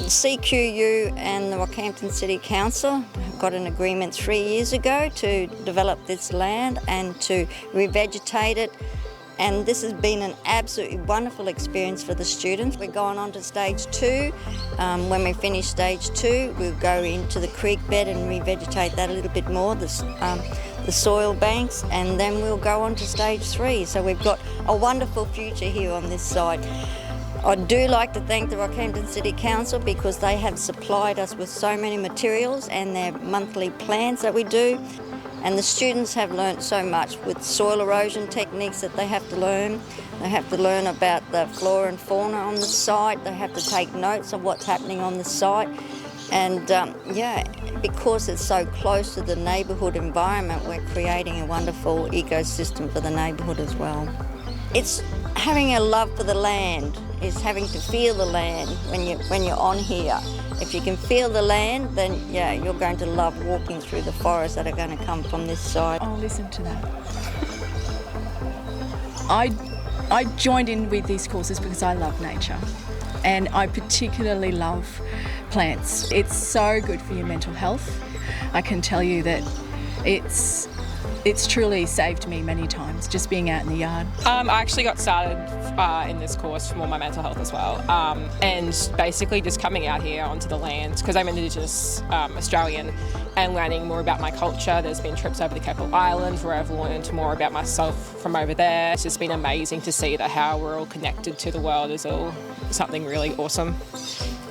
CQU and the Rockhampton City Council got an agreement 3 years ago to develop this land and to revegetate it, and this has been an absolutely wonderful experience for the students. We're going on to stage 2. When we finish stage 2, we'll go into the creek bed and revegetate that a little bit more, the soil banks, and then we'll go on to stage 3. So we've got a wonderful future here on this site. I do like to thank the Rockhampton City Council because they have supplied us with so many materials and their monthly plans that we do. And the students have learnt so much with soil erosion techniques that they have to learn. They have to learn about the flora and fauna on the site. They have to take notes of what's happening on the site. And because it's so close to the neighbourhood environment, we're creating a wonderful ecosystem for the neighbourhood as well. It's having a love for the land, is having to feel the land when you're on here. If you can feel the land, then you're going to love walking through the forests that are going to come from this side. Oh, listen to that. I joined in with these courses because I love nature, and I particularly love plants. It's so good for your mental health. I can tell you that it's truly saved me many times, just being out in the yard. I actually got started in this course for more my mental health as well, and basically just coming out here onto the land, because I'm Indigenous Australian, and learning more about my culture. There's been trips over the Keppel Islands where I've learned more about myself from over there. It's just been amazing to see that how we're all connected to the world is all something really awesome.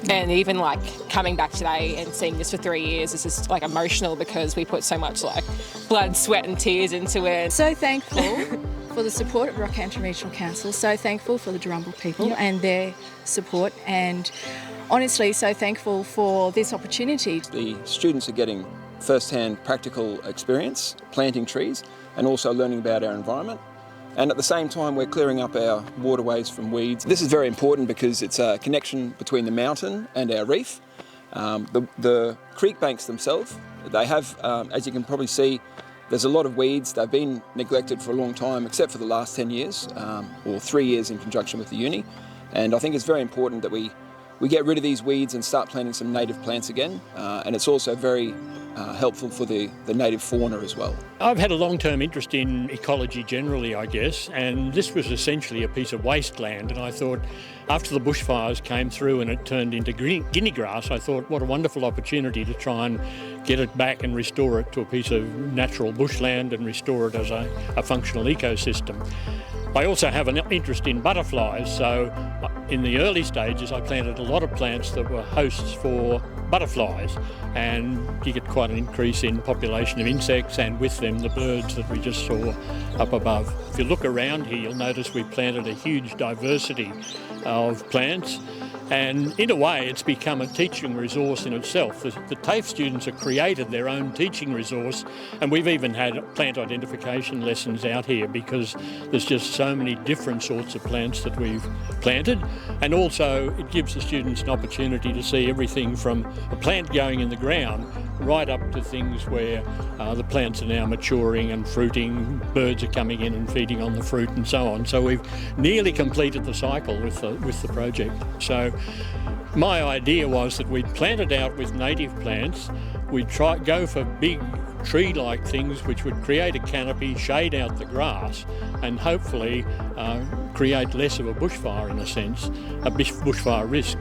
And even like coming back today and seeing this for 3 years is just like emotional because we put so much like blood, sweat and tears into it. So thankful for the support of Rockhampton Regional Council, so thankful for the Durumbal people and their support, and honestly so thankful for this opportunity. The students are getting first-hand practical experience planting trees and also learning about our environment. And at the same time, we're clearing up our waterways from weeds. This is very important because it's a connection between the mountain and our reef. The creek banks themselves, they have, as you can probably see, there's a lot of weeds. They've been neglected for a long time, except for the last 10 years, or 3 years in conjunction with the uni. And I think it's very important that we get rid of these weeds and start planting some native plants again. And it's also very helpful for the native fauna as well. I've had a long-term interest in ecology generally, I guess, and this was essentially a piece of wasteland, and I thought after the bushfires came through and it turned into guinea grass, I thought what a wonderful opportunity to try and get it back and restore it to a piece of natural bushland and restore it as a functional ecosystem. I also have an interest in butterflies, so in the early stages I planted a lot of plants that were hosts for butterflies, and you get quite an increase in population of insects and with them the birds that we just saw up above. If you look around here, you'll notice we've planted a huge diversity of plants, and in a way it's become a teaching resource in itself. The TAFE students have created their own teaching resource, and we've even had plant identification lessons out here because there's just so many different sorts of plants that we've planted, and also it gives the students an opportunity to see everything from a plant going in the ground right up to things where the plants are now maturing and fruiting, birds are coming in and feeding on the fruit and so on. So we've nearly completed the cycle with the project. So my idea was that we'd plant it out with native plants, we'd go for big tree-like things which would create a canopy, shade out the grass, and hopefully create less of a bushfire in a sense, a bushfire risk,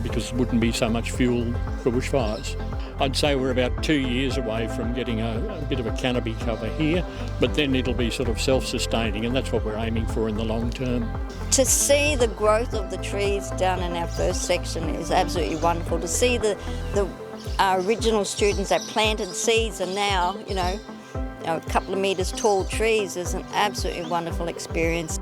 because there wouldn't be so much fuel for bushfires. I'd say we're about 2 years away from getting a bit of a canopy cover here, but then it'll be sort of self-sustaining, and that's what we're aiming for in the long term. To see the growth of the trees down in our first section is absolutely wonderful. To see our original students that planted seeds are now, a couple of metres tall trees is an absolutely wonderful experience.